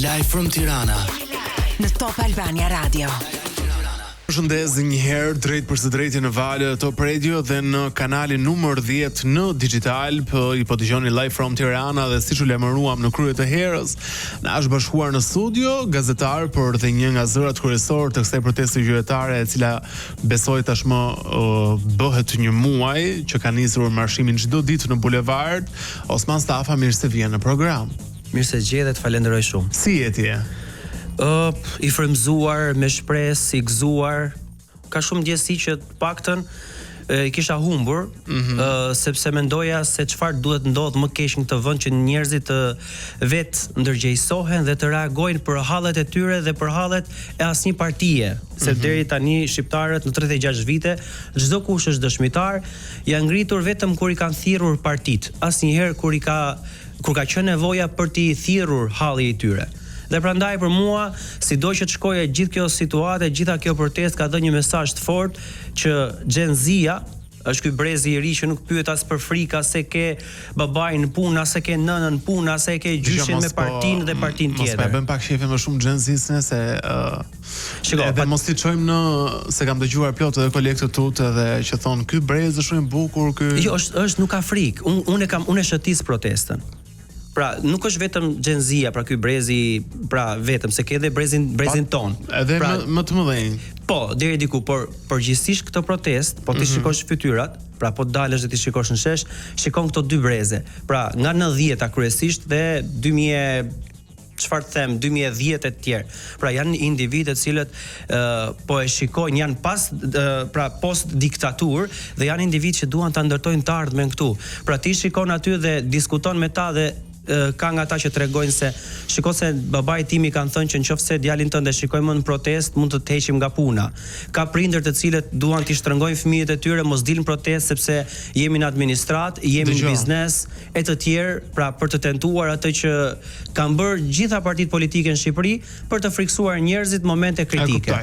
Live from Tirana në Top Albania Radio. Përshëndes një herë drejt për së drejti në valë Top Radio dhe në kanalin numër 10 në digital, i po dëgjoni Live from Tirana dhe siç u lajmëruam në krye të herës, na është bashkuar në studio gazetar, por dhe një nga zërat kryesor të kësaj proteste qytetare, e cila besoj tashmë bëhet një muaj që ka nisur marshimin çdo ditë në bulevard. Osman Stafa, mirë se vjen në program. Mirë se gjej dhe të falenderoj shumë. Si je ti? I frymzuar, me shpresë, i gëzuar. Ka shumë ndjesi që të paktën i kisha humbur, sepse mendoja se çfarë duhet ndodh më keq në këtë vend, që njerëzit të vetë ndërgjegjësohen dhe të reagojnë për hallet e tyre dhe për hallet e asnjë partie. Se deri tani shqiptarët në 36 vite, çdo kush është dëshmitar, janë ngritur vetëm kur i kanë thirrur partitë. Asnjëherë kur ka qenë nevoja për t'i thirrur halli i tyre. Dhe prandaj për mua, sido që të shkojë gjithë kjo situatë, gjitha kjo protestë ka dhënë një mesazh të fortë që Gen Z-ja është ky brezi i ri që nuk pyet as për frikë, as se ke babain në punë, as se ke nënën në punë, as se ke gjyshin me partinë dhe partinë tjetër. Mos bëm pak shefe më shumë Gen Z-sne se edhe mos ti çojmë në se kam dëgjuar plot edhe kolegë të tut edhe që thon ky brez është shumë i bukur, ky. Jo, është nuk ka frikë. Unë shëtis protestën. Pra, nuk është vetëm Gen Z-ja, pra ky brezi, pra vetëm se ke edhe brezin ton. Edhe pra, më të mëdhenj. Po, deri diku, por përgjithsisht këtë protestë, po ti shikosh fytyrat, pra po dalësh dhe ti shikosh në shesh, shikon këto dy breze. Pra, nga 90-ta kryesisht dhe 2010 e të tjerë. Pra janë individë të cilët po e shikojnë, janë pra post diktaturë dhe janë individë që duan ta ndërtojnë të ardhmen këtu. Pra ti shikon aty dhe diskuton me ta dhe ka nga ata që tregojnë se shiko se babai timi kanë thënë që nëse djalin tënd e shikojmë në protestë mund të të heqim nga puna. Ka prindër të cilët duan t'i shtrëngojnë fëmijët e tyre mos dilnë protestë sepse jemi në administrat, jemi në biznes e të tjerë, pra për të tentuar atë që kanë bërë gjitha partitë politike në Shqipëri për të friksuar njerëzit momente kritike.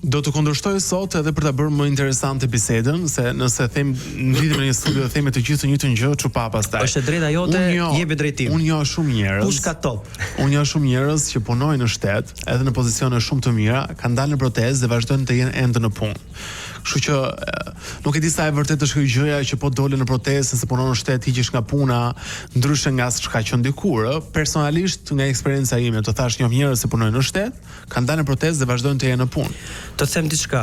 Do të kundërshtoj sot edhe për ta bërë më interesante bisedën, se nëse them në lidhje me një studio themi të gjithë të njëjtën gjë, çupa pastaj. Është drejta jote, jepi drejtim. Unë njoh shumë njerëz. Kush ka top? Unë njoh shumë njerëz që punojnë në shtet, edhe në pozicione shumë të mira, kanë dalë në protestë dhe vazhdojnë të jenë ende në punë. Kështu që nuk e di sa e vërtetë është kjo gjëja që po dole në protestë se punon në shtet hiqesh nga puna, ndryshe nga çka qen dikur. Personalisht nga eksperjenca ime, të thash njoh njerëz që punojnë në shtet, kanë dalë në protestë dhe vazhdojnë të jenë në punë. Të them diçka,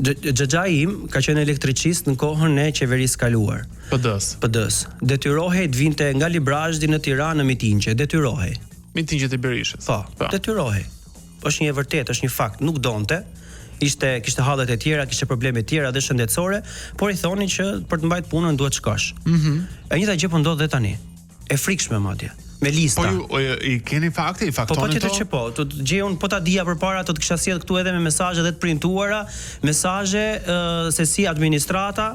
xhaxha im ka qenë elektricist në kohën e qeverisë kaluar. PD-s. Detyrohej të vinte nga Librazhdi në Tiranë në mitingje, detyrohej. Mitingjet e Berishës. Po, detyrohej. Është një vërtet, është një fakt, nuk donte. Kishte hallet e tjera, kishte probleme të tjera dhe shëndetësore, por i thonin që për të mbajtur punën duhet shkosh. E njëjta gjë po ndodh dhe tani. E frikshme madje. Me lista. Po i keni fakte, i faktonin po, tjetër që po, të gjeun po ta dija përpara të kisha sjell këtu edhe me mesazhe dhe të printuara, mesazhe se si administrata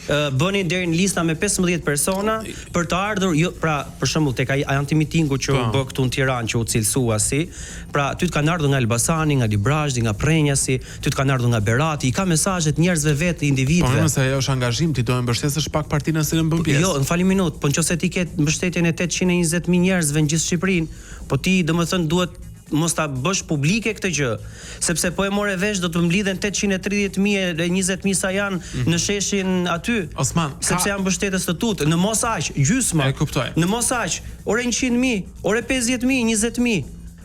bënin deri në lista me 15 persona për të ardhur, jo, pra për shembull tek ai antimitingu që u bë këtu në Tiranë që u cilësua si, pra ty të kanë ardhur nga Elbasani, nga Librazhdi, nga Prenjasi, ty të kanë ardhur nga Berati, i ka mesazhet njerëzve vetë, individëve. Po nëse ajo është angazhim, ti do të mbështesësh pak partinë se në bën pjesë. Jo, në fali minut, po nëse ti ke mbështetjen e 820.000 njerëzve në gjithë Shqipërinë, po ti domethënë duhet mos ta bësh publike këtë gjë, sepse po e morë vesh do të mblidhen 830.000 e 20.000 sa janë në sheshin aty. Osman, sepse janë mbështetës të tut, në mos aq, gjysma. E kuptoj. Në mos aq, ore 100.000, ore 50.000, 20.000.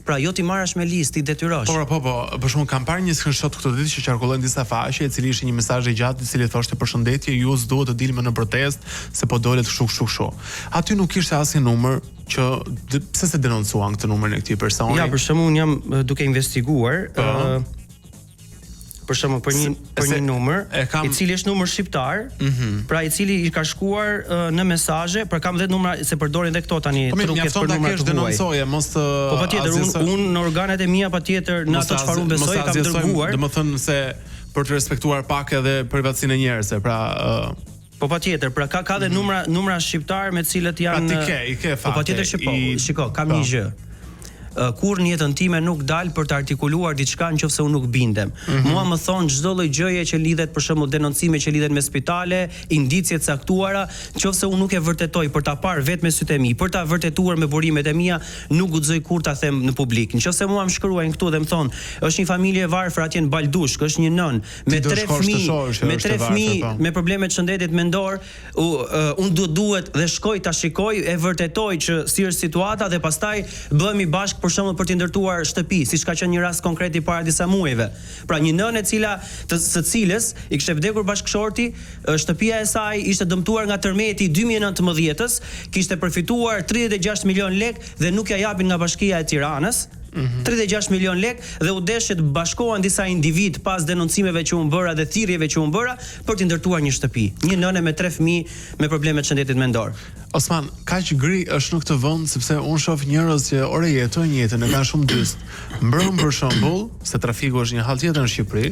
Pra jo ti marrësh me listë, ti detyrosh. Po, për shkak kam parë një screenshot këtë ditë që qarkullon disa faqe, i cili ishte një mesazh i gjatë i cili thoshte përshëndetje, ju s'duhet të dilni në protestë se po dolet kështu. Aty nuk kishte asnjë numër që pse se denoncuan këtë numrin e këtij personi. Ja, për shembull un jam duke investiguar për shembull për një numër, i cili është numër shqiptar, pra i cili i ka shkuar në mesazhe, pra kam 10 numra se përdorin edhe këto tani truket për numra të huaj. Po patjetër unë në organet e mia patjetër në ato çfarë unë besoj kam dërguar. Domethënë se për të respektuar pak edhe privatësinë e njerëzve, pra po patjetër, pra ka dhe numra shqiptar me të cilët janë. I ke fakt. Po patjetër që po. Shiko, kam një gjë. kur në jetën time nuk dal për të artikuluar diçka nëse unë nuk bindem. Mua më thon çdo lloj gjëje që lidhet për shembull denoncime që lidhen me spitale, indicje të caktuara, nëse unë nuk e vërtetoj për ta parë vetë me sytë e mi, për ta vërtetuar me burimet e mia, nuk guxoj kur ta them në publik. Nëse mua më shkruajnë këtu dhe më thon, është një familje e varfër atje në Baldushk, është një nën me 3 fëmijë, me probleme të shëndetit mendor, unë duhet dhe shkoj ta shikoj, e vërtetoj që si është situata dhe pastaj bëhemi bashkë për shembull për të ndërtuar shtëpi, siç ka qenë një rast konkret i para disa muajve. Pra një nënë e cila së cilës i kishte vdekur bashkëshorti, shtëpia e saj ishte dëmtuar nga tërmeti 2019-s, kishte përfituar 36 milion lek dhe nuk ja japin nga Bashkia e Tiranës. 36 milion lek dhe u desh që të bashkohen disa individ pas denoncimeve që u bëra dhe thirrjeve që u bëra për të ndërtuar një shtëpi. Një nënë me 3 fëmijë me probleme të shëndetit mendor. Osman, kaq gri është në këtë vend sepse unë shoh njerëz që ore jetojnë jetën e kanë shumë dyst. Mbrëm për shembull, se trafiku është një hall tjetër në Shqipëri.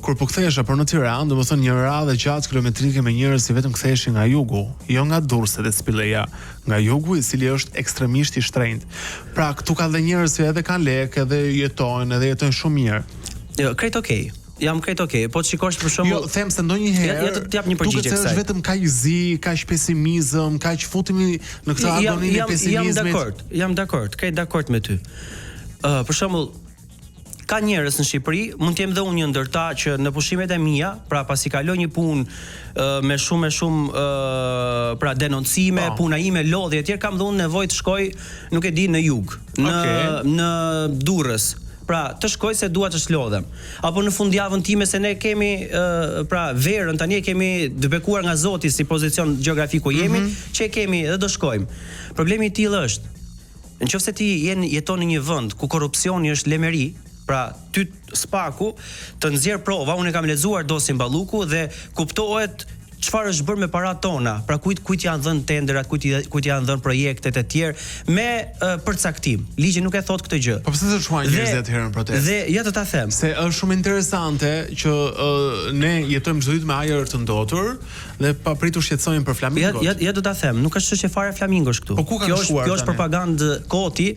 Kur po kthehesha për në Tiranë, domethënë një radhë gjatë kilometrike me njerëz që vetëm ktheheshin nga jugu, jo nga Durrësi dhe Spilleja, nga jugu i cili është ekstremisht i shtrenjtë. Pra këtu ka dhe njerëz që edhe kanë lekë, edhe jetojnë shumë mirë. Jo, krejt okay. Jam krejt okay, po të shikosh për shembull. Jo, them se ndonjëherë të jap një përgjigje kësaj. Është vetëm kaq zi, kaq pesimizëm, kaq futemi në këtë agoninë e pesimizmit. Jam dakord, krejt dakord me ty. Për shembull, ka njerëz në Shqipëri, mund të jem dhe unë një ndër ta që në pushimet e mia, pra pasi kaloj një punë me shumë pra denoncime, puna ime lodhje etj, kam dhe unë nevojë të shkoj, nuk e di, në jug, në Durrës. Pra, të shkoj se dua të shlodhem. Apo në fundjavën time se ne kemi pra verën, tani e kemi të bekuar nga Zoti si pozicion gjeografik ku jemi, që e kemi dhe do shkojmë. Problemi i tillë është, nëse ti jeton në një vend ku korrupsioni është lemeri, pra ty spaku të nxjerr prova, unë kam lexuar dosin Balluku dhe kuptohet çfarë është bërë me parat tona, pra kujt janë dhënë tenderat, kujt janë dhënë projektet e tjerë me përcaktim. Ligji nuk e thot këtë gjë. Po pse të shkuajnë njerëzit herën protestë? Dhe ja të ta them. Se është shumë interesante që ne jetojmë çdo ditë me ajër të ndotur dhe papritur shqetësojmë për flamingot. Ja do ta them, nuk është çështje fare flamingosh këtu. Po ku ka shkuar? Kjo është propagandë koti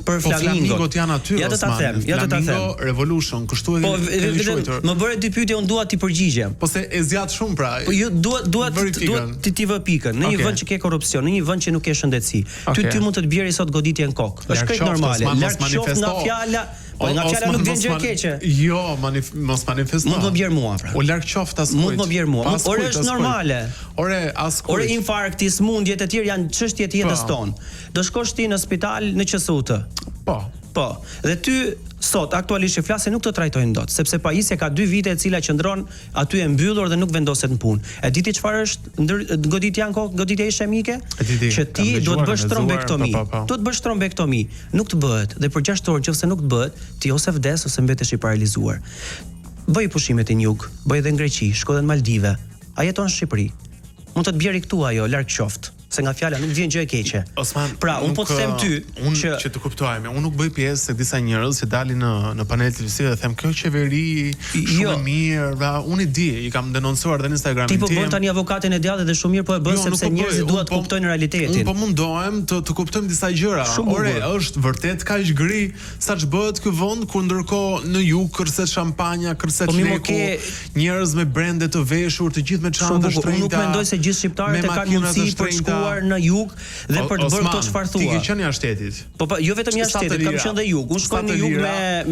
për flamingot. Flamingot janë aty. Ja do ta them, Flamingo Revolution, kështu e kemi quajtur. Më bëre dy pyetje, unë dua ti përgjigjem. Po se e zgjat shumë pra. Po ju duhet ti vë pikën në një vend që ke korrupsion, në një vend që nuk ke shëndetësi. Ty mund të të bjerë sot goditje në kokë. Është krejt normale. Larg qoftë nga fjala, po nga fjala nuk vjen gjë e keqe. Jo, mos manifesto. Mund të më bjerë mua pra. O larg qoftë as kujt. Mund të më bjerë mua. Ore është normale. Ore as kujt. Ore infarkti, smundjet e tjera janë çështje të jetës tonë. Do shkosh ti në spital në QSUT. Po. Dhe ty sot aktualisht që flasë nuk të trajtojnë dot, sepse pajisja ka 2 vite e cila qëndron aty e mbyllur dhe nuk vendoset në punë. E di ti çfarë është goditja në kokë, goditja ishemike? Që ti duhet të bësh trombektomi. Duhet të bësh trombektomi. Nuk të bëhet dhe për 6 orë nëse nuk të bëhet, ti ose vdes ose mbetesh i paralizuar. Bëj pushimet në jug, bëj edhe në Greqi, shko edhe në Maldive. A jeton në Shqipëri? Mund të të bjerë këtu ajo, larg qoftë. Se nga fjala nuk vjen gjë e keqe. Osman, pra, unë po të them ty që të kuptojmë, unë nuk bëj pjesë se disa njerëz që dalin në panel televiziv dhe them kjo qeveri shumë mirë, unë i di, i kam denoncuar edhe në Instagram. Ti po bën tani avokatin e djathtë dhe shumë mirë po e bën sepse njerëzit duan të kuptojnë realitetin. Unë po mundohem të kuptojmë disa gjëra. Ore, është vërtet kaq gri saç bëhet ky vend kur ndërkohë në jug kërcet shampanja, kërcet leku, njerëz me brende të veshur, të gjithë me çanta shtrenjta. Unë nuk mendoj se gjithë shqiptarët e kanë mundësi për në jug dhe për të bërë këto çfarë thua. Ti ke qenë jashtë shtetit. Po jo vetëm jashtë shtetit, kam qenë dhe jug. Unë shkoj në jug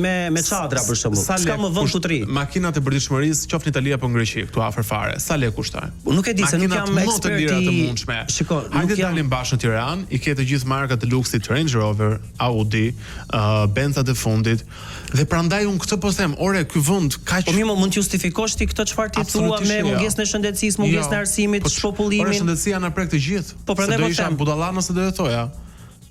me çadra për shembull. S'ka më vend ku të ri. Makinat e përditshmërisë, qoftë në Itali apo në Greqi, këtu afër fare. Sa lekë kushtojnë? Nuk e di se nuk jam ekspert. Shikoj, hajde dalim bashkë në Tiranë, i ke të gjithë markat të luksit, Range Rover, Audi, Benzat e fundit. Dhe prandaj unë këtë po them, ore, ky vend kaq. Po mirë, mund të justifikosh ti këtë çfarë ti thua me mungesën e shëndetësisë, mungesën e arsimit, shpopullimin. Shëndetësia na prek të gjithë. Po prandaj po them. Budalla nëse do të thoja.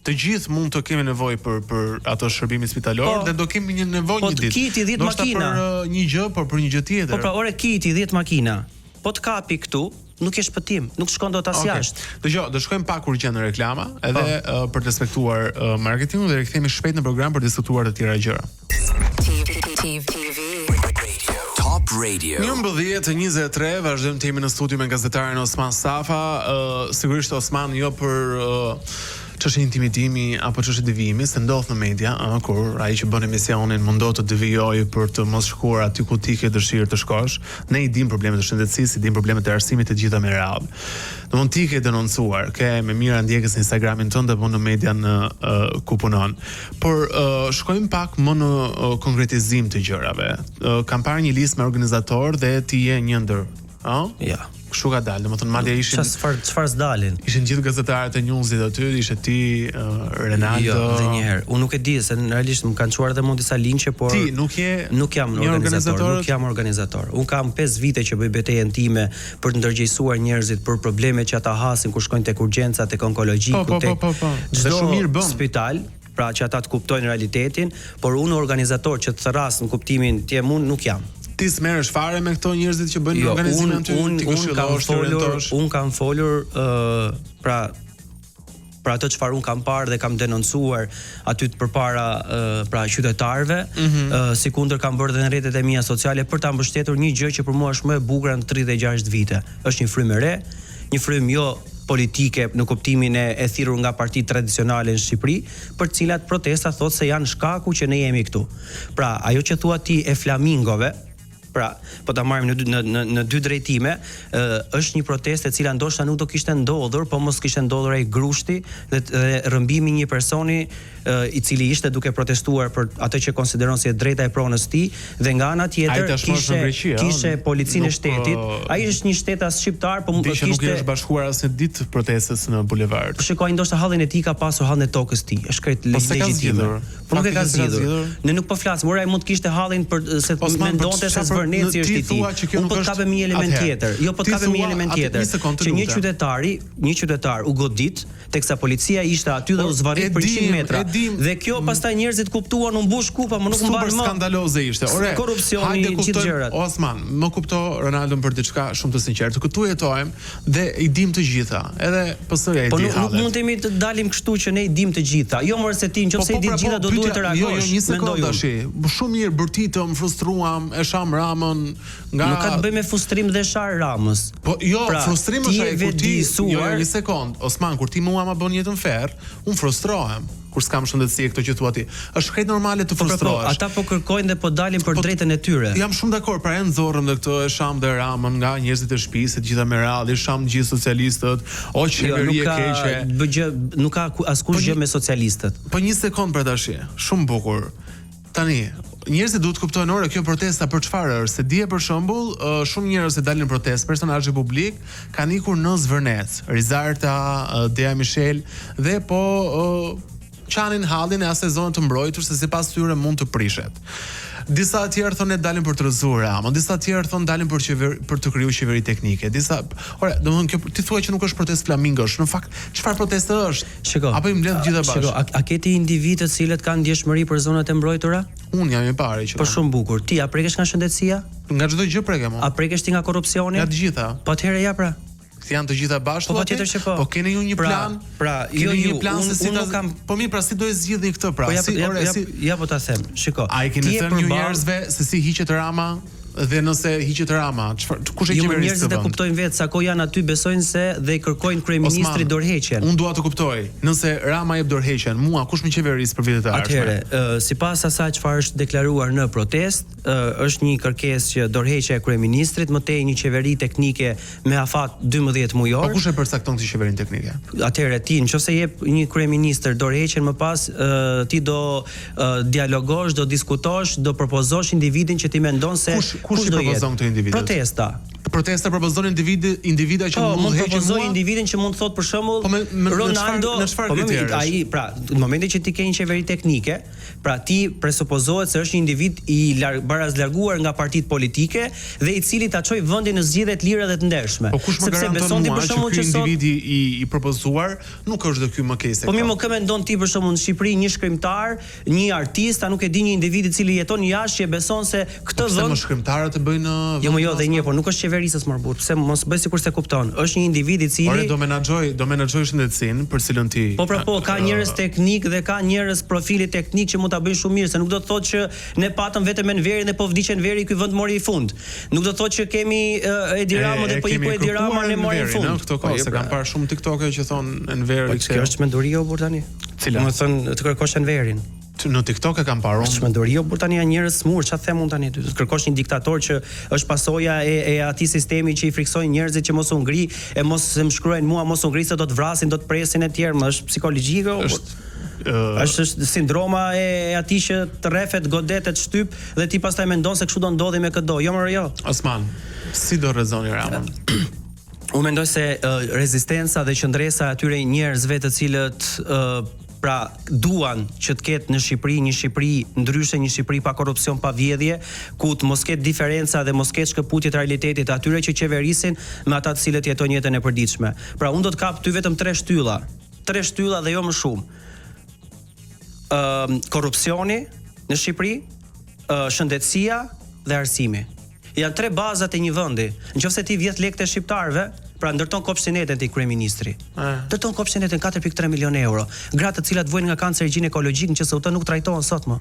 Të gjithë mund të kemi nevojë për ato shërbimin spitalor dhe do kemi një nevojë një ditë. Po kiti 10 makina për një gjë, por për një gjë tjetër. Po pra, ore kiti 10 makina. Po të kapi këtu, nuk ke shpëtim, nuk shkon dot as jashtë. Dgjoj, do shkojmë pak kur gjën reklama, edhe për të respektuar marketingun dhe rikthehemi shpejt në program për të diskutuar të tjera gjëra. Top Radio. 11:23 vazhdojmë të jemi në studio me gazetaren Osman Safa. Sigurisht Osman jo për çështje intimidimi apo çështje devijimi se ndodh në media, kur ai që bën emisionin mundot të devijojë për të mos shkuar aty ku ti ke dëshirë të shkosh. Ne i dim problemet e shëndetësisë, i dim problemet e arsimit të gjitha me radhë. Domthonë ti ke denoncuar, ke me mira ndjekës në Instagramin tënd apo në median ku punon. Por shkojmë pak më në konkretizim të gjërave. Kam parë një listë me organizator dhe ti je një ndër, Ja. Kështu ka dalë, domethënë madje ishin çfarë s'dalin. Ishin gjithë gazetarët e newsit aty, ishe ti, Renaldo. Jo, dhe një herë. Unë nuk e di se realisht më kanë çuar edhe mund disa linçe, por ti nuk jam organizator, nuk jam organizator. Unë kam 5 vite që bëj betejën time për të ndërgjegjësuar njerëzit për problemet që ata hasin kur shkojnë tek urgjenca, tek onkologjiku, tek çdo spital. Pra që ata të kuptojnë realitetin, por unë organizator që të thras në kuptimin ti unë nuk jam. Ti s'merresh fare me këto njerëzit që bëjnë organizimin aty, ti unë kam folur pra ato çfarë un kam parë dhe kam denoncuar aty përpara pra qytetarëve, si kundër kam bërë edhe në rrjetet e mia sociale për ta mbështetur një gjë që për mua është më e bukur në 36 vite. Është një frymë e re, një frymë jo politike në kuptimin e thirrur nga partitë tradicionale në Shqipëri, për të cilat protesta thotë se janë shkaku që ne jemi këtu. Pra, ajo që thua ti e flamingove, pra, po ta marrim në dy drejtime, është një protestë e cila ndoshta nuk do kishte ndodhur, po mos kishte ndodhur ai grushti dhe rrëmbimi një personi i cili ishte duke protestuar për atë që konsideron si e drejta e pronës tij, dhe nga ana tjetër kishte policinë e shtetit. Ai është një shtetas shqiptar, po kishte nuk është bashkuar asnjë ditë protestës në bulevard. Shikoj, ndoshta hallin e tij ka pasur hallin e tokës tij, është krejt legjitime. Po nuk e ka zgjidhur. Ne nuk po flasim, ora ai mund të kishte hallin për se mendonte se Zvërneci është i tij. Unë po të kapem një element tjetër. Jo, po të kapem një element tjetër. Që një qytetar u godit teksa policia ishte aty dhe u zvarrit për 100 metra. Dhe kjo pastaj njerëzit kuptuan u mbush kupa, më nuk mban më. Super skandaloze ishte. Ore, korrupsioni, gjithë gjërat. Osman, më kupto Ronaldo për diçka shumë të sinqertë. Këtu jetojmë dhe i dim të gjitha. Edhe PS-ja i di. Po nuk mund të dalim kështu që ne i dim të gjitha. Jo më se ti nëse i di të gjitha do duhet të reagosh. Jo, një sekondë tash. Shumë mirë bërtitëm, frustruam, e sham Ramën nga. Nuk ka të bëjë me frustrim dhe shar Ramës. Po jo, frustrim është ai kur ti. Jo, një sekond. Osman, kur ti mua ma bën jetën ferr, unë frustrohem. Kur s'kam shëndetësi këto që thua ti. Është krejt normale të frustrohesh. Ata po kërkojnë dhe po dalin për drejtën e tyre. Jam shumë dakord, pra e nxorrëm dhe këtë e sham dhe Ramën nga njerëzit e shtëpisë, të gjitha me radhë, sham të gjithë socialistët, o qeveri e keqe. Nuk ka askush gjë me socialistët. Po një sekond për tash. Shumë bukur. Tani, njerëzit duhet të kuptojnë ore kjo protesta për çfarë është, se dje për shembull, shumë njerëz që dalin në protestë, personazhe publik kanë ikur në Zvërnec, Rizarta, Dea Michel dhe po qanin hallin e asaj zone të mbrojtur se sipas tyre mund të prishet. Disa të tjerë thonë dalin për të rrëzuar Ramën, disa të tjerë thonë dalin për të krijuar qeveri teknike. Ora, domethënë kjo ti thua që nuk është protestë flamingosh, në fakt çfarë proteste është? Shiko, apo i mbledh të gjitha bashkë. Shiko, a ke ti individë të cilët kanë ndjeshmëri për zonat e mbrojtura? Unë jam i pari që. Po shumë bukur. Ti a prekesh nga shëndetësia? Nga çdo gjë prekem. A prekesh ti nga korrupsioni? Nga të gjitha. Po atëherë ja pra. Janë të gjitha bashkë. Po patjetër që po. Po keni ju një plan? Pra, jo një plan se si ta kam. Po mirë, pra si do e zgjidhni këtë pra? Ja po ta them. Shiko. A i keni thënë ju njerëzve se si hiqet Rama? Dhe nëse hiqet Rama, kush e qeverisë? Njerëzit e kuptojnë vetë sa ko janë aty, besojnë se dhe i kërkojnë kryeministrit dorëheqjen. Unë dua të kuptoj, nëse Rama jep dorëheqjen, mua kush më qeveris për vitet e ardhshme? Atëherë, sipas asaj çfarë është deklaruar në protestë, është një kërkesë që dorëheqja e kryeministrit, më tej një qeveri teknike me afat 12 mujor. Po kush e përcakton këtë qeverinë teknike? Atëherë ti, nëse jep një kryeministër dorëheqjen, më pas ti do dialogosh, do diskutosh, do propozosh individin që ti mendon se kush i propozon këto individë? Protesta propozon individa që mund të heqë mua. Individin që mund të thotë për shembull Ronaldo, ai pra, në momentin që ti ke një qeveri teknike, pra ti presupozohet se është një individ i barazlarguar nga partitë politike dhe i cili ta çoj vendin në zgjedhje të lira dhe të ndershme. Po kush më garanton mua që ky individi i propozuar nuk është dhe ky më keq se. Po më kë mendon ti për shembull në Shqipëri një shkrimtar, një artist, a nuk e di një individ i cili jeton jashtë që beson se këtë vend antarët e bëjnë Jo, dhe një, por nuk është qeverisës marbut. Pse mos bëj sikur se kupton. Është një individ I cili Ore do menaxhoj shëndetësinë për cilën ti. Ka njerëz teknik dhe ka njerëz profili teknik që mund ta bëjnë shumë mirë, se nuk do të thotë që ne patëm vetëm Enverin dhe po vdiqen Enveri ky vend mori I fund. Nuk do të thotë që kemi Edi Ramën dhe po iku Edi Rama ne mori në fund. Këto kohë se kam parë shumë TikToke që thon Enveri kjo është menduri o burr tani. Cila? Do të thonë të kërkosh Enverin. Në TikTok e kam parë unë. Çmenduri o burr tani janë njerëz smur, çfarë them unë tani? Të kërkosh një diktator që është pasoja e atij sistemi që I friksojnë njerëzit që mos u ngri, e mos se më shkruajnë mua mos u ngri se do të vrasin, do të presin etj, më është psikologjike o burr. Është sindroma e atij që të rrefet, godetet, shtyp dhe ti pastaj mendon se kështu do ndodhi me këdo. Jo më jo. Osman, si do rrezoni Ramën? Unë mendoj se rezistenca dhe qëndresa e atyre njerëzve të cilët pra duan që të ketë në Shqipëri një Shqipëri ndryshe, një Shqipëri pa korrupsion, pa vjedhje, ku të mos ketë diferenca dhe mos ketë shkëputje të realitetit të atyre që qeverisin me ata të cilët jetojnë jetën e përditshme. Pra unë do të kap ty vetëm 3 shtylla dhe jo më shumë. Korrupsioni në Shqipëri, shëndetësia dhe arsimi. Janë 3 bazat e një vendi. Nëse ti vjedh lekët e shqiptarëve, pra ndërton kopshtinetën ti kryeministri. Ndërton kopshtinetën 4.3 milionë euro. Gratë të cilat vojnë nga kanceri ginekologjik në QSUT nuk trajtohen sot më.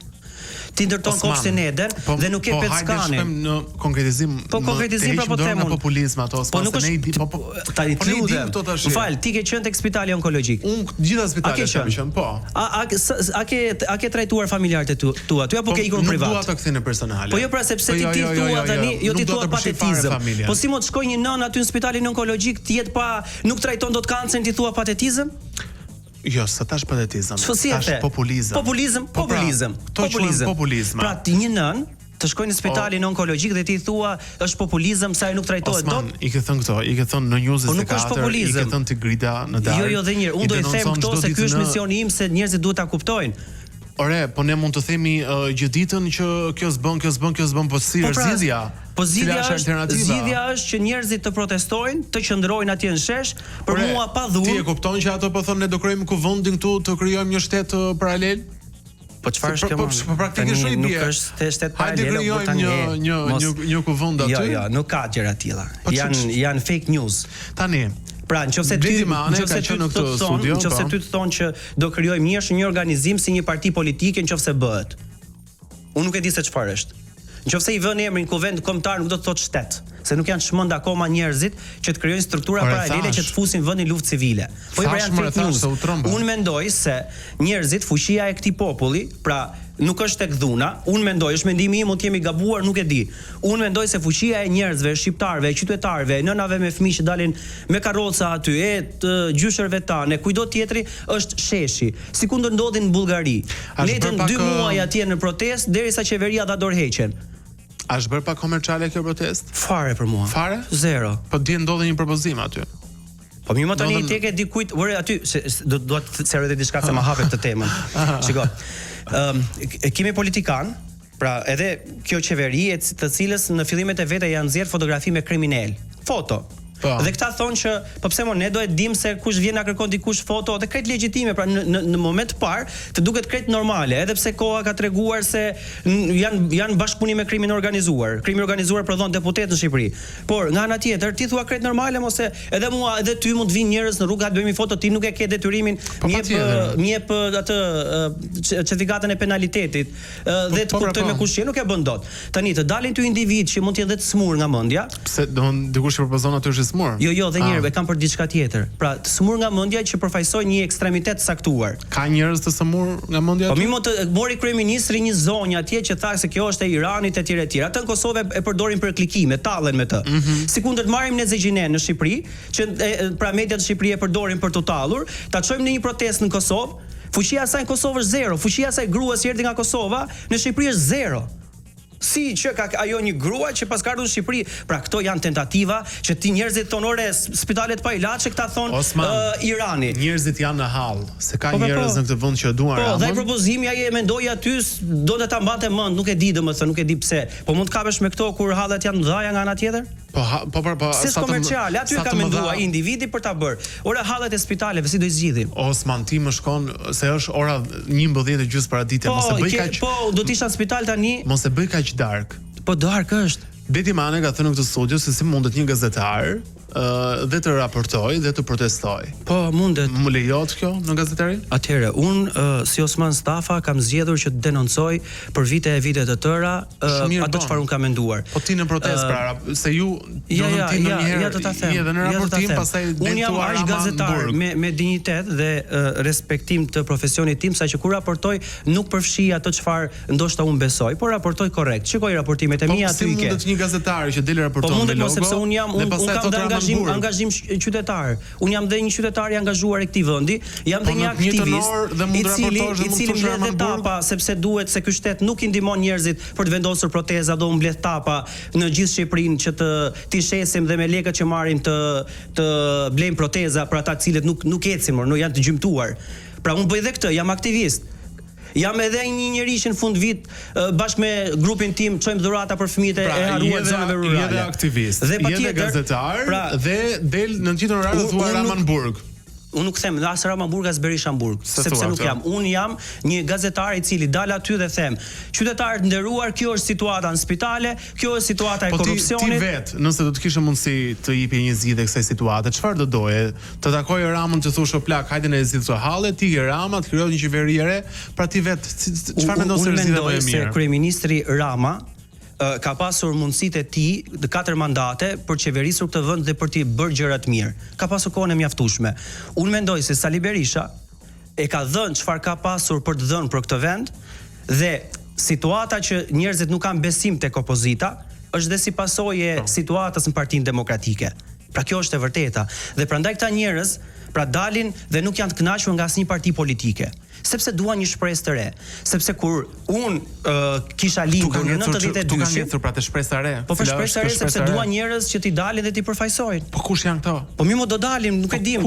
Ti ndërton kopshtinetën dhe nuk ke peckani. Po hajde në konkretizim. Po konkretizim pra po them unë. Populizëm ato, po nuk është tani më fal, ti ke qenë tek spitali onkologjik. Unë gjitha spitalet kam qenë, po. A ke trajtuar familjarët e tua? Ty apo ke ikur privat? Nuk dua ta kthej në personale. Po jo pra sepse ti thua tani, jo ti thua patetizëm. Po si mund të shkojë një nën aty në spitalin onkologjik ti jet pa nuk trajton dot kancerin ti thua patetizëm? Jo, sa tash patetizëm. Tash populizëm. Populizëm. Pra ti një nën të shkojnë në spitalin onkologjik dhe ti thua është populizëm sa ai nuk trajtohet dot. I ke thënë këto, i ke thënë në News 24, i ke thënë Tigrida në darkë. Jo, dhe njëherë, unë do të them këto se ky është misioni im se njerëzit duhet ta kuptojnë. Ore, po ne mund të themi gjithë ditën që kjo s'bën, po si është zgjidhja? Po zgjidhja është që njerëzit të protestojnë, të qëndrojnë atje në shesh, për mua pa dhun. Ti e kupton që ato po thonë ne do krijojmë kuvendin këtu, të krijojmë një shtet paralel? Po çfarë është kjo? Po praktikisht nuk është shtet paralel, po tani një kuvend aty. Jo, nuk ka gjëra të tilla. Janë fake news. Tani pra, nëse ty të thonë që do krijojmë një organizim si një parti politike nëse bëhet. Unë nuk e di se çfarë është. Nëse I vën emrin kuvend kombëtar nuk do të thotë shtet, se nuk janë çmend akoma njerëzit që të krijojnë struktura paralele që të fusin vendin luftë civile. Po jo janë fake news. Unë mendoj se njerëzit, fuqia e këtij populli, pra nuk është tek dhuna. Unë mendoj, është mendimi im, mund të jemi gabuar, nuk e di. Unë mendoj se fuqia e njerëzve, shqiptarëve, qytetarëve, nënave me fëmijë që dalin me karroca aty, të gjyshërve tanë, kujdo tjetri, është sheshi. Sikur ndodhin në Bullgari. Netën 2 muaj atje në protestë derisa qeveria dha dorëheqjen. A është bërë pa komerciale kjo protestë? Fare për mua. Fare? Zero. Po dje ndodhi një propozim aty. Po më tani tek e dikujt, ore aty do të serioze diçka se ma hapet të temën. Shiko. Kemi politikan, pra edhe kjo qeveri të cilës në fillimet e vete janë nxjerr fotografi me kriminal. Foto. Dhe këta thonë që po pse mo ne do e dim se kush vjen na kërkon dikush foto dhe krejt legjitime, pra në moment parë të duket krejt normale, edhe pse koha ka treguar se janë bashkëpunim me krimin organizuar. Krimi organizuar prodhon deputet në Shqipëri. Por nga ana tjetër ti thua krejt normale mos e edhe mua edhe ty mund të vinë njerëz në rrugë, bëjmë foto, ti nuk e ke detyrimin, njep atë certifikatën e penalitetit dhe të kuptojmë kush je, nuk e bën dot. Tani të dalin ty individ që mund të jetë të smur nga mendja. Pse do dikush propozon aty smur? Jo, dhe njerëve kanë për diçka tjetër. Pra, të smur nga mendja që përfaqësoj një ekstremitet saktuar. Ka njerëz të smur nga mendja? Po mimo të mori kryeministri një zonjë atje që tha se kjo është e Iranit etj etj. Atë në Kosovë e përdorin për klikime, tallen me të. Sikundër të marrim në Zexhinen në Shqipëri, që pra mediat në Shqipëri e përdorin për të tallur, ta çojmë në një protestë në Kosovë. Fuqia e saj në Kosovë është zero, fuqia e saj gruas që erdhi nga Kosova në Shqipëri është zero. Si që ka ajo një grua që pas ka ardhur në Shqipëri. Pra këto janë tentativa që ti njerëzit thonë ore spitalet pa ilaçe, këta thonë Irani. Njerëzit janë në hall, se ka njerëz në këtë vend që duan Ramën. Po, dhe propozimi ai e mendoi aty do të ta mbante mend, nuk e di domethënë, nuk e di pse. Po mund të kapesh me këto kur hallet janë mëdha nga ana tjetër? Po, si komerciale, aty ka menduar individi për ta bërë. Ora hallet e spitaleve si do i zgjidhim? Osman ti më shkon se është ora 11:30 para dite, mos e bëj kaq. Po, do të isha në spital tani. Mos e bëj kaq dark. Po dark është. Beti Mane ka thënë në këtë studio se si mundet një gazetar dhe të raportoj dhe të protestoj. Po, mundet. Më lejohet kjo në gazetari? Atëherë, unë si Osman Stafa kam zgjedhur që të denoncoj për vite të tëra atë çfarë unë kam menduar. Po ti në protestë se ju ja të ta them. Edhe në raportim pastaj unë jam aq gazetar me dinjitet dhe respektim të profesionit tim, saqë kur raportoj nuk përfshi ato çfarë ndoshta unë besoj, por raportoj korrekt. Shikoj raportimet e mia aty ke. Po si mundet një gazetar që del raporton me logo? Po sepse unë kam angazhim qytetar. Unë jam dhe një qytetar i angazhuar e këtij vendi, jam dhe një aktivist i cili mbledh tapa sepse duhet se ky shtet nuk i ndihmon njerëzit për të vendosur proteza, do mbledh tapa në gjithë Shqipërinë që të shesim dhe me lekët që marrim të blejmë proteza për ata të cilët nuk ecin, nuk janë të gjymtuar. Pra unë bëj dhe këtë, jam aktivist. Jam edhe një njerëz që në fund vit bashkë me grupin tim çojmë dhurata për fëmijët e harruar zonave rurale. Edhe aktivist, edhe gazetar, dhe del në të gjithë oraret thua Ramanburg. Unë nuk them as Ramanburg as Berishamburg, sepse nuk jam. Unë jam një gazetar i cili dal aty dhe them, qytetarët nderuar, kjo është situata në spitale, kjo është situata e korrupsionit. Ti vet, nëse do të kishe mundësi të jepje një zgjidhje kësaj situate, çfarë do doje? Të takoje Ramën që thoshë plak, hajde ne zgjidhim këtë halle, ti ke Rama, të krijosh një qeveri e re, pra ti vet çfarë mendon se zgjidhja më e mirë? Unë mendoj se kryeministri Rama ka pasur mundësitë e tij 4 mandate për qeverisur këtë vend dhe për t'i bërë gjëra të mirë. Ka pasur kohën e mjaftueshme. Unë mendoj se Sali Berisha e ka dhënë çfarë ka pasur për të dhënë për këtë vend dhe situata që njerëzit nuk kanë besim tek opozita është dhe si pasojë situatës në Partinë Demokratike. Pra kjo është e vërteta dhe prandaj këta njerëz dalin dhe nuk janë të kënaqur nga asnjë parti politike. Sepse duan një shpresë të re, sepse kur kisha lindur në 92-shin, tu kanë ngjitur pra të shpresë të re. Po për shpresë të re sepse duan njerëz që t'i dalin dhe t'i përfaqësojnë. Po kush janë këto? Po mirë, do dalim, nuk e dim.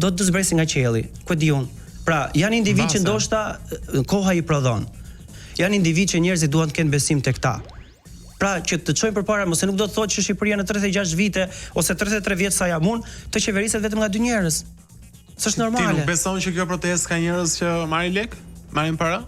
Do të zbresin nga qielli. Ku e di unë? Pra, janë individ që ndoshta koha i prodhon. Janë individ që njerëzit duan të kenë besim tek ta. Pra që të çojmë përpara, mos e nuk do të thotë që Shqipëria në 36 vite ose 33 vjet sa jam unë, të qeveriset vetëm nga 2 njerëz. S'është normale. Ti nuk beson që kjo protestë ka njerëz që marrin lek? Marrin para?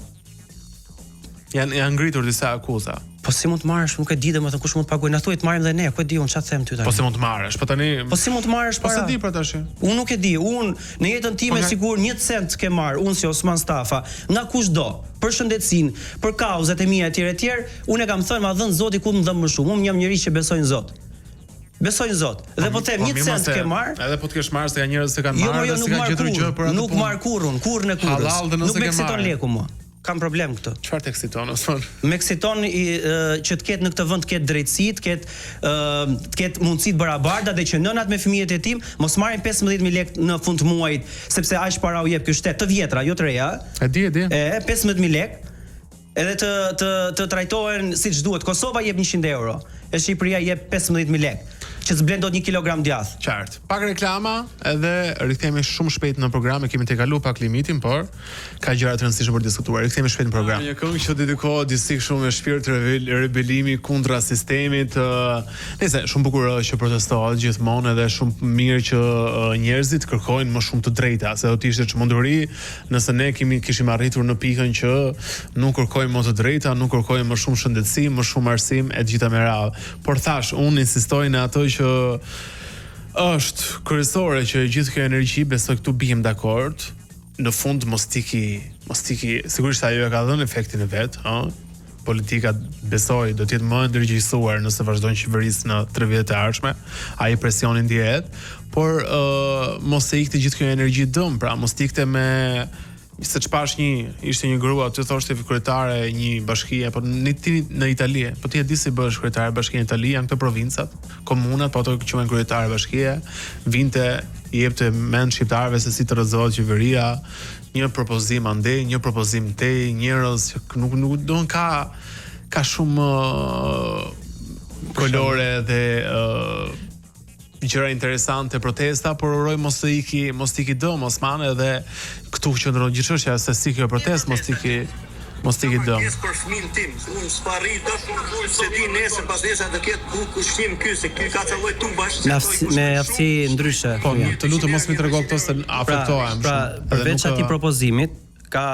Janë ngritur disa akuza. Po si mund të marrësh, nuk e di domethënë kush mund të paguajë. Na thuaj të marrim dhe ne, ku e di unë çfarë them ty tani. Po si mund të marrësh? Po tani Po si mund të marrësh para? Po se di pra tash. Unë nuk e di. Unë në jetën time sigur 1 cent ke marr, unë si Osman Stafa, nga kushdo, për shëndetësinë, për kauzat e mia etj, unë e kam thënë, ma dhën Zoti ku më dhën më shumë. Unë jam njerëz që besoj në Zot. Besoj në Zot. Dhe po them 1 cent ke marr. Edhe po të kesh marrë se ka njerëz që kanë marrë dhe si kanë gjetur gjë për atë. Nuk marr kurrën, kurrën e kurrës. Nuk më eksiton leku mua. Kam problem këtë. Çfarë të eksiton Osman? Më eksiton që të ketë në këtë vend të ketë drejtësi, të ketë mundësi të barabarta dhe që nënat me fëmijët e tim mos marrin 15000 lekë në fund të muajit, sepse aq para u jep ky shtet, të vjetra, jo të reja. E di. 15000 lekë. Edhe të trajtohen siç duhet. Kosova jep 100 euro, e Shqipëria jep 15000 lekë. Që zblen dot 1 kilogram djath. Qartë. Pak reklama edhe rikthehemi shumë shpejt në program, kemi të kaluar pak limitin, por ka gjëra të rëndësishme për të diskutuar. Rikthehemi shpejt në program. Një këngë që dedikohet disik shumë me shpirt rebelimi kundra sistemit. Nëse shumë bukur që protestohet gjithmonë edhe shumë mirë që njerëzit kërkojnë më shumë të drejta, se do të ishte çmenduri nëse ne kishim arritur në pikën që nuk kërkojmë më të drejta, nuk kërkojmë më shumë shëndetësi, më shumë arsim e të gjitha me radhë. Por thash, unë insistoj në ato që është kryesore që gjithë kjo energji, besoj këtu bijem dakord, në fund mos tiki, sigurisht ajo e ka dhënë efektin e vet, politika besoj do të jetë më ndërgjegjësuar nëse vazhdojnë qeverisë në 3 vjet e ardhshme, ai presionin ndihet, por mos e ikte gjithë kjo energji dëm, pra mos ikte me se çpash ishte një grua, ty thoshte kryetare një bashkie, po në Itali, po ti e di si bësh kryetare bashkie në Itali, janë këto provincat, komunat, po ato quhen kryetare bashkie, vinte i jepte mend shqiptarëve se si të rrezohet qeveria, një propozim andej, një propozim tej, njerëz që nuk don ka shumë kolore dhe gjëra interesante, protesta, por uroj mos të iki dëm Osman, edhe këtu qëndron gjithë çështja se si kjo protestë mos të iki dëm. Për fëmin tim, unë s'parri dashur se di nesër pas nesër të ketë kushtim ky se ky ka calloj tubash. Me aftësi ndryshe. Po, të lutem mos më trego këto se afektohem. Pra, përveç atij propozimit, ka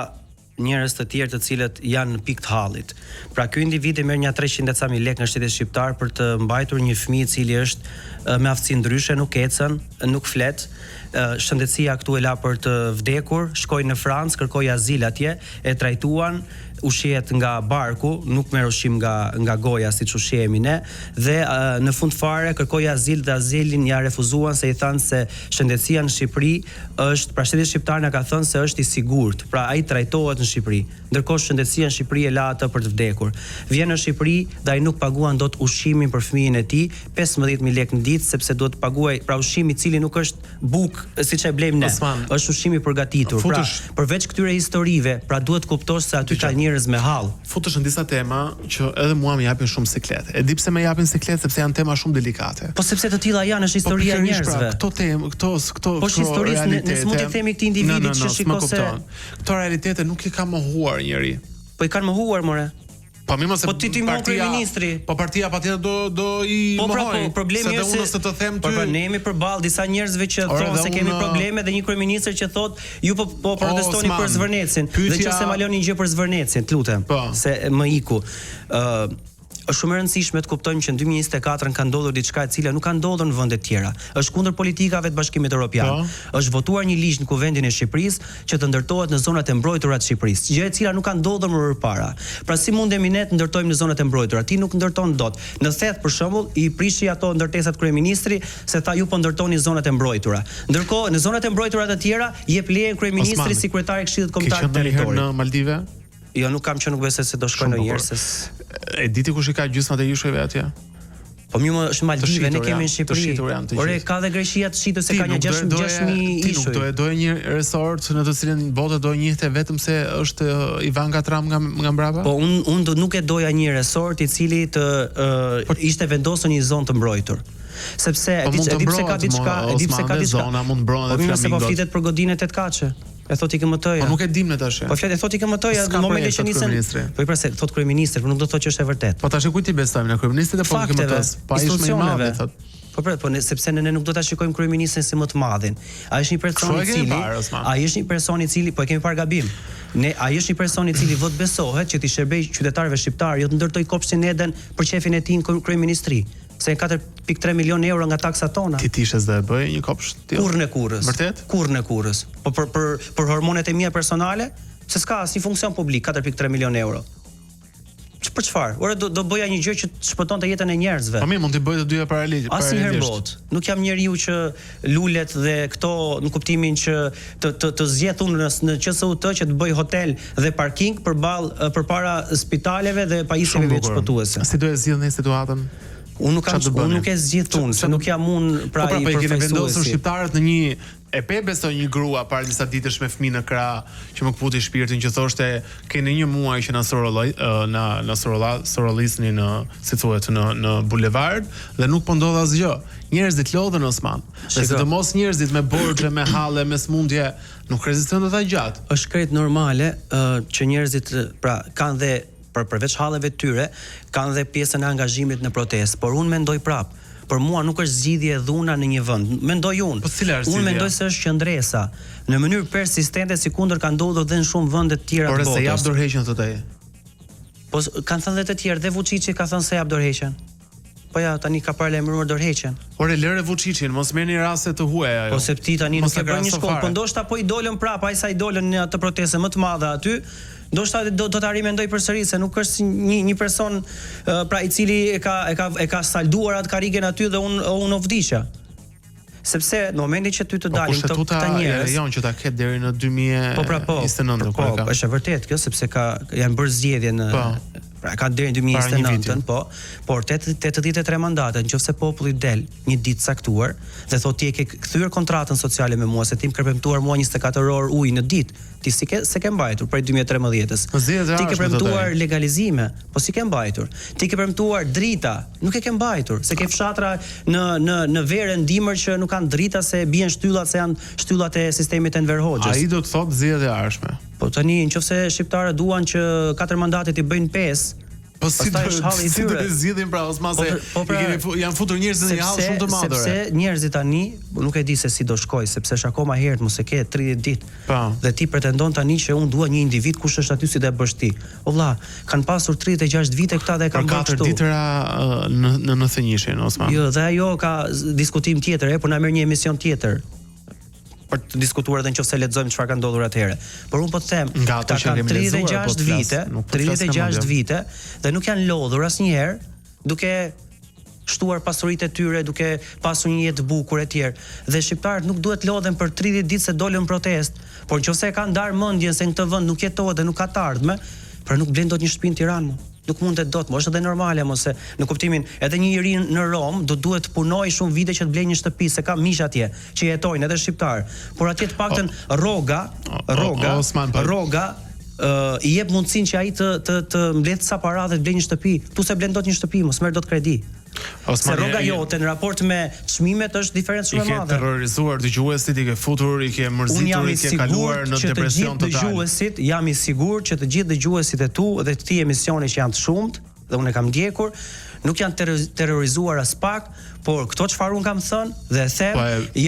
njerëz të tjerë të cilët janë në pikë të hallit. Pra ky individ merr një 300.000 lekë nga shteti shqiptar për të mbajtur një fëmijë i cili është me aftësi ndryshe, nuk ecën, nuk flet. Shëndetësia këtu e la për të vdekur, shkoi në Francë, kërkoi azil atje, e trajtuan, ushqehet nga barku, nuk merr ushqim nga goja siç ushqehemi ne, dhe në fund fare kërkoi azil dhe azilin ja refuzuan se i thanë se shëndetësia në Shqipëri është, pra shteti shqiptar na ka thënë se është i sigurt, pra ai trajtohet në Shqipëri, ndërkohë shëndetësia në Shqipëri e la atë për të vdekur. Vjen në Shqipëri dhe ai nuk paguan dot ushqimin për fëmijën e tij, 15.000 lekë në ditë, sepse duhet të paguaj pra ushqimi i cili nuk është bukë siç e blejmë ne, është ushqim i përgatitur. Pra, përveç këtyre historive, pra duhet kuptosh se aty ka njerëz me hall. Futesh në disa tema që edhe mua më japin shumë siklet. E di pse më japin siklet sepse janë tema shumë delikate. Po sepse të tilla janë, është historia e njerëzve. Këto temë, këto po historisë ne s'mund të themi këtij individit që shikon se këto realitete nuk i ka mohuar njëri. Po i kanë mohuar more. Po më mos po ti mohon kryeministri. Po partia patjetër do i mohoj. Po problemi është se të them ty. Po ne jemi përballë disa njerëzve që thonë se kemi probleme dhe një kryeministër që thotë ju po protestoni për Zvërnecin. Dhe nëse ma lëni një gjë për Zvërnecin, të lutem. Se më iku. Është shumë e rëndësishme të kuptojmë që në 2024 ka ndodhur diçka e cila nuk ka ndodhur në vende të tjera. Është kundër politikave të Bashkimit Evropian. Është votuar një ligj në Kuvendin e Shqipërisë që të ndërtohet në zonat e mbrojtura të Shqipërisë, gjë e cila nuk ka ndodhur më parë. Pra si mundemi ne të ndërtojmë në zonat e mbrojtura? Ti nuk ndërton dot. Në Thet për shembull i prishi ato ndërtesat kryeministri se tha ju po ndërtoni zonat e mbrojtura. Ndërkohë në zonat e mbrojtura të tjera jep lejen kryeministri sekretari i Këshillit Kombëtar të Territorit. Në Maldive? Jo, nuk kam që nuk besoj se do shkoj ndonjëherë se e diti kush i ka gjysmat e jushëve atje? Po më është Maldive, ne kemi në Shqipëri. Ore ka dhe Greqia të shitur se ka një 6.000 ishuj. Ti nuk doje një resort në të cilin bota do njihte vetëm se është Ivanka Trump nga mbrapa? Po unë nuk e doja një resort i cili të ishte vendosur një zonë të mbrojtur. Sepse e di pse ka diçka, zona mund mbrohen edhe flamingot. Po po flitet për godinë 8 kaçe. E thot i këmë tëja. Po nuk e dim në tash. Po flet e thot i këmë tëja në momentin që nisën. Po i pra se thot kryeministri, por nuk do të thotë që është e vërtetë. Po tash kujt i besojmë në kryeministrit apo këmë tës? Pa ishme i madh thot. Po sepse ne nuk do ta shikojmë kryeministrin si më të madhin. Ai është një person i cili, po e kemi parë gabim. Ai është një person i cili vot besohet që t'i shërbejë qytetarëve shqiptar, jo të ndërtoj kopshtin Eden për qefin e tij në kryeministri. Se 4.3 milion euro nga taksat tona. Ti tishes dhe e bëj një kopsht? Kurrën e kurrës. Vërtet? Kurrën e kurrës. Po për hormonet e mia personale, se s'ka asnjë funksion publik, 4.3 milion euro. Për çfarë? Ora do bëja një gjë që të shpëtonte jetën e njerëzve. Po mirë, mund të bëj të dyja paralelisht. Asnjëherë botë. Nuk jam njeriu që lulet dhe këto në kuptimin që të zgjedh unë në QSUT që të bëj hotel dhe parking përpara spitaleve dhe pajisjeve veçpëtuese. Si do e zgjidhni situatën? Unë nuk e zgjidh unë, se nuk jam unë pra i përfaqësuesi. Po vendosur shqiptarët në një e pe besoj një grua para disa ditësh me fëmijë në krah që më kputi shpirtin që thoshte keni një muaj që na sorollisni në si thuhet në bulevard dhe nuk po ndodh asgjë. Njerëzit lodhen Osman. Dhe sidomos njerëzit me borxhe, me halle, me smundje nuk rezistojnë dot gjatë. Është krejt normale që njerëzit pra kanë dhe përveç halleve të tyre, kanë dhe pjesën e angazhimit në protestë, por unë mendoj prap, për mua nuk është zgjidhje dhuna në një vend. Mendoj unë. Po cila është zgjidhja? Unë mendoj se është qëndresa, në mënyrë persistente sikundër ka ndodhur edhe në shumë vende të tjera të botës. Por se jap dorëheqjen thotë ai. Po kanë thënë edhe të tjerë, dhe Vučići ka thënë se jap dorëheqjen. Po ja, tani ka paralajmëruar dorëheqjen. Ore lëre Vučićin, mos merrni raste të huaja ajo. Po se ti tani nuk e bën një shkollë, po ndoshta po i dolën prapë, ai sa i dolën në atë protestë më të madhe aty. Ndoshta do ta rimendoj përsëri se nuk është një person pra i cili e ka salduar atë karrigen aty dhe unë u vdiqja. Sepse në momentin që ty të dalin këta njerëz, janë që ta ketë deri në 2029. Po, është e vërtetë kjo sepse janë bërë zgjedhje në pra ka deri në 2029, por 83 mandate, nëse populli del një ditë caktuar dhe thotë ti e ke kthyer kontratën sociale me mua se ti më ke premtuar mua 24 orë ujë në ditë, ti se ke mbajtur prej 2013-s. Ti ke premtuar legalizime, po si ke mbajtur. Ti ke premtuar drita, nuk e ke mbajtur, se ke fshatra në verë ndimër që nuk kanë drita se bien shtyllat se janë shtyllat e sistemit Enver Hoxhës. Ai do të thotë zgjedhje e ardhshme. Po tani nëse shqiptarët duan që 4 mandate i bëjnë 5, Po si do të zgjidhin pra Osman se janë futur njerëzit në një hall shumë të madh. Sepse njerëzit tani nuk e di se si do shkoj, sepse është akoma herët mos e ke 30 ditë. Dhe ti pretendon tani që unë dua një individ kush është aty si do e bësh ti. O vlla, kanë pasur 36 vite këta dhe kanë bërë kështu. 4 ditëra në 91 Osman. Jo, dhe ajo ka diskutim tjetër, po na merr një emision tjetër për të diskutuar edhe nëse lexojmë çfarë ka ndodhur atëherë. Por unë po të them, ata kanë 36 vite dhe nuk janë lodhur asnjëherë duke shtuar pasuritë e tyre, duke pasur një jetë të bukur e tjerë. Dhe shqiptarët nuk duhet lodhen për 30 ditë se dolën protestë, por nëse kanë ndarë mendjen se në këtë vend nuk jetohet dhe nuk ka të ardhme, pra nuk blen dot një shtëpi në Tiranë. Nuk mundet dot, është edhe normale mos se në kuptimin edhe një njeri në Rom do duhet të punojë shumë vite që të blejë një shtëpi, se ka miq atje që jetojnë edhe shqiptar. Por atje të paktën rroga i jep mundësinë që ai të mbledh sa para dhe të blejë një shtëpi. Tu se blen dot një shtëpi, mos merr dot kredi. Se rroga jote në raport me çmimet është diferencë shumë e madhe. I ke terrorizuar dëgjuesit, i ke futur, i ke mërzitur, i ke kaluar në depresion total. Jam i sigurt që të gjithë dëgjuesit e tu dhe të këtij emisioni që janë të shumt dhe unë e kam ndjekur, nuk janë terrorizuar as pak, por këto çfarë un kam thënë dhe them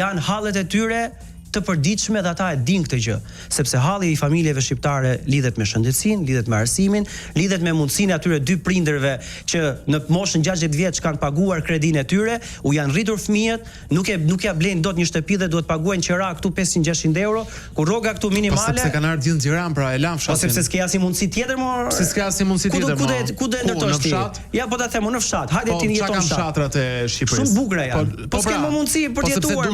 janë hallet e tyre të përditshme dhe ata e din këtë gjë, sepse halli i familjeve shqiptare lidhet me shëndetësinë, lidhet me arsimin, lidhet me mundësinë atyre dy prindërve që në moshën 60 vjeç kanë paguar kredinë e tyre, u janë rritur fëmijët, nuk ja blejnë dot një shtëpi dhe duhet paguajnë qira këtu 500-600 euro, ku rroga këtu minimale. Po sepse kanë ardhur gjithë në Tiranë, pra e lan fshatin. Po sepse s'ke asnjë mundësi tjetër më. Si s'ke asnjë mundësi tjetër më. Ku do ndërtosh ti? Ja po ta them në fshat. Hajde ti jeton në fshat. Fshatrat e Shqipërisë. Shumë bukura janë. Po s'ke më mundësi për të jetuar.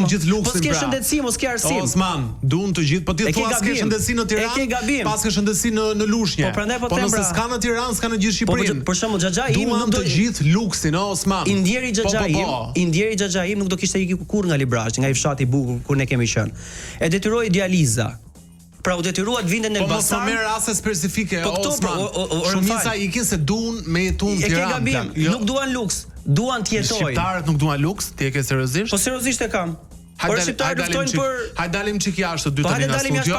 Po s'ke shëndetësi, mos ke arsim. Osman, duan të gjithë, po ti thua s'ke shëndetësi në Tiranë, pas ke shëndetësi në Lushnjë. Po nëse s'ka në Tiranë, s'ka në gjithë Shqipërinë. Për shembull Xhaxhai im nuk do të gjithë luksin, Osman. I ndjeri Xhaxhai im nuk do kishte ikë kurrë nga Librazhi, nga i fshati i bukur ku ne kemi qenë. E detyroi Dializa. Pra u detyrua të vinte në Elbasan. Po mos merr raste specifike, Osman. Shumica ikin se duan me jetu në Tiranë. Nuk duan luks, duan të jetojnë. Shqiptarët nuk duan luks, ti e ke seriozisht? Po seriozisht e kam. Por shqiptarët luftojnë për. Hajde dalim çik jashtë 2 tani në studio.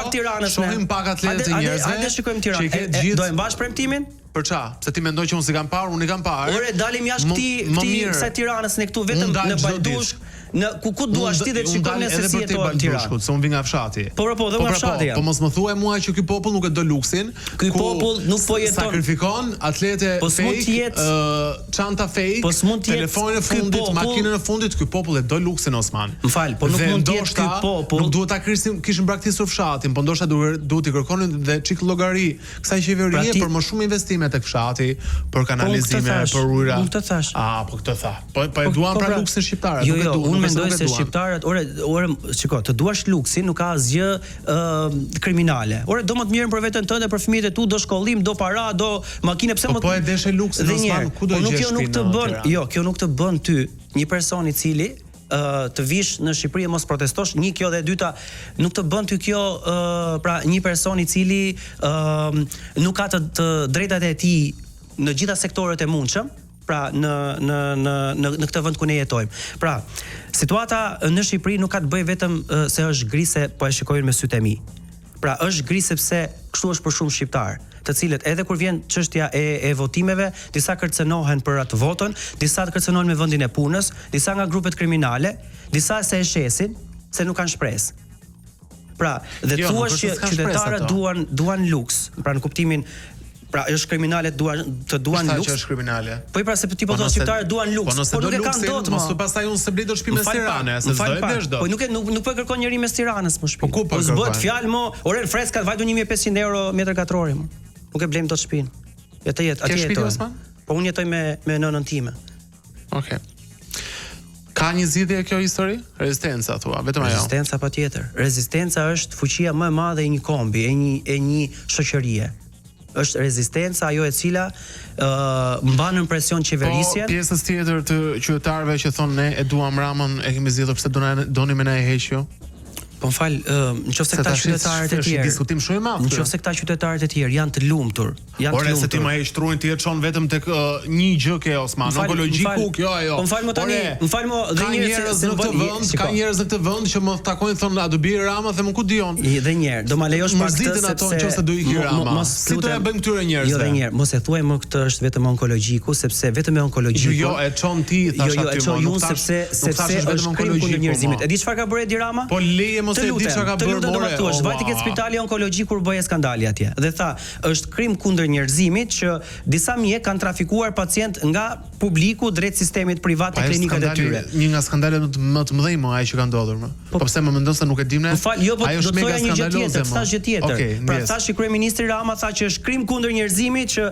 Shohim pak atletë të njerëzve. Hajde shikojmë Tiranë. Do e mbash premtimin? Për ç'a? Pse ti mendoj që unë si kam parë, unë i kam parë. Ore dalim jashtë këtij sa Tiranës ne këtu vetëm në Baldushk, në ku duash ti dhe shikojmë se si jeton Tirana. Se unë vi nga fshati. Po dhe nga fshati. Po mos më thuaj mua që ky popull nuk e do luksin. Ky popull nuk po jeton. Sakrifikon atlete fake, çanta fake, telefonin e fundit, makinën e fundit, ky popull e do luksin Osman. M'fal, po nuk mund të jetë ky popull. Nuk duhet ta kishin braktisur fshatin, po ndoshta duhet i kërkonin dhe çik llogari kësaj qeverie për më shumë investime tek fshati, për kanalizime, për ujëra. Nuk të thash. Po këtë tha. Po e duan pra luksin shqiptarët. Jo, unë mendoj se shqiptarët, ore, shiko, të duash luksin nuk ka asgjë kriminale. Ore, do më të mirën për veten tënde, për fëmijët e tu, do shkollim, do para, do makinë, pse më. Po e deshe luksin Osman, ku do gjesh shtëpinë? Kjo nuk të bën ty një person i cili të vish në Shqipëri mos protestosh, një kjo dhe e dyta nuk të bën ty kjo pra një person i cili nuk ka të drejtat e tij në gjitha sektorët e mundshëm, pra në këtë vend ku ne jetojmë. Pra, situata në Shqipëri nuk ka të bëjë vetëm se është gri se po e shikojnë me sytë e mi. Pra, është gri sepse kështu është për shumë shqiptar, të cilët edhe kur vjen çështja e votimeve, disa kërcënohen për atë votën, disa kërcënohen me vendin e punës, disa nga grupet kriminale, disa se e shesin se nuk kanë shpresë. Pra, dhe thuash që qytetarët duan luks, pra në kuptimin pra është kriminale duan luks. Është kriminale. Po pra se ti po thon shqiptarët duan luks, po nuk e kanë dot më. Mos pastaj unë se blej do shtëpi mes Tiranës, se do e bësh dot. Po nuk po kërkon njëri mes Tiranës më shtëpi. Po ku po s'bëhet fjalë më, ore freska vajtu 1500 euro metër katror më. Nuk e blejmë dot shtëpinë. Atje jetoj. Po unë jetoj me nënën time. Okej. Ka një zgjidhje kjo histori? Rezistenca thua, vetëm ajo. Rezistenca patjetër. Rezistenca është fuqia më e madhe e një kombi, e një shoqërie. Është rezistenca ajo e cila mban në presion qeverisjen. Po pjesës tjetër të qytetarëve që thonë ne e duam Ramën, e kemi zgjedhur pse doni me na e heqju. Po mfal, nëse këta qytetarët e tjerë, diskutim shumë i madh. nëse këta qytetarët e tjerë janë të lumtur, Ore se ti më e shtruajnë ti e çon vetëm tek një gjë ke Osman, onkologjiku, kjo ajo. Po mfal më tani, mfal më dhe njerëz në këtë vend, ka njerëz në këtë vend që më takojnë thonë a do bie Rama dhe më ku dion. Dhe një herë, do ma lejosh pak këtë sepse nëse do ikë Rama. Si do ja bëjmë këtyre njerëzve? Jo dhe një herë, mos e thuaj më këtë është vetëm onkologjiku, sepse vetëm e onkologjiku. Jo, e çon ti thash aty më. Jo, sepse është krim kundër njerëzimit. E di çfarë ka bërë Edi Rama? Po leje mos e di çfarë ka bërë more. Vajti ke spitali onkologjik kur bëje skandali atje. Dhe tha, është krim kundër njerëzimit që disa mjek kanë trafikuar pacient nga publiku drejt sistemit privat të klinikat e tyre. Një nga skandalet më të mëdhenj më ai që ka ndodhur më. Po pse më mendon se nuk e dim ne? Jo, po do të thoya një gjë tjetër, thash gjë tjetër. Pra thash që kryeministri Rama tha që është krim kundër njerëzimit që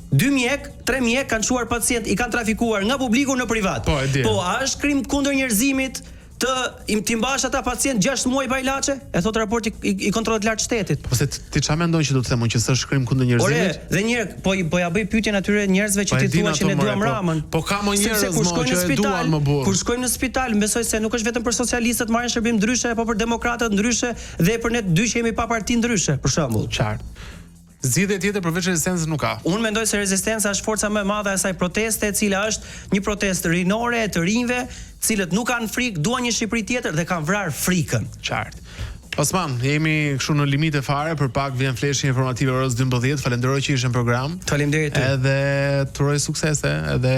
2 mjek, 3 mjek kanë çuar pacient, i kanë trafikuar nga publiku në privat. Po, a është krim kundër njerëzimit ti mbash ata pacient 6 muaj pa ilaçe? E thot raporti i kontrollit lart shtetit. Po se ti çfarë mendon që do të them që s'është krim kundër njerëzimit? Ore, dhe një herë po ja bëj pyetjen atyre njerëzve që ti thua që ne duam Ramën. Po ka më njerëz që e duan më burr. Kur shkojmë në spital, besoj se nuk është vetëm për socialistët marrin shërbim ndryshe, po për demokratët ndryshe dhe për ne dy që jemi pa parti ndryshe, për shembull. Qartë. Zgjidhje tjetër përveç rezistencës nuk ka. Unë mendoj se rezistenca është forca më e madhe e asaj proteste, e cila është një protestë rinore e të rinjve, cilët nuk kanë frikë, duan një Shqipëri tjetër dhe kanë vrarë frikën. Qartë. Osman, jemi kështu në limite fare, për pak vjen fleshi informative orës 12. Falenderoj që ishe në program. Faleminderit. Edhe të uroj suksese, edhe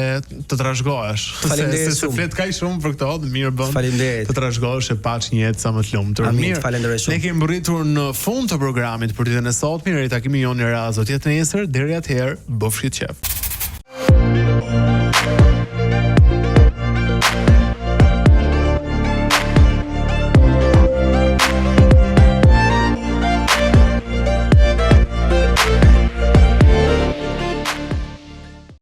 të trashëgohesh. Faleminderit se flet kaq shumë për këto, mirë bën. Faleminderit. Të trashëgohesh e paç një jetë sa më të lumtur. Mirë, falenderoj shumë. Ne kemi mbërritur në fund të programit për ditën e sotme, takimi jon në rast do të jetë nesër, deri atëherë, bëfshit qef.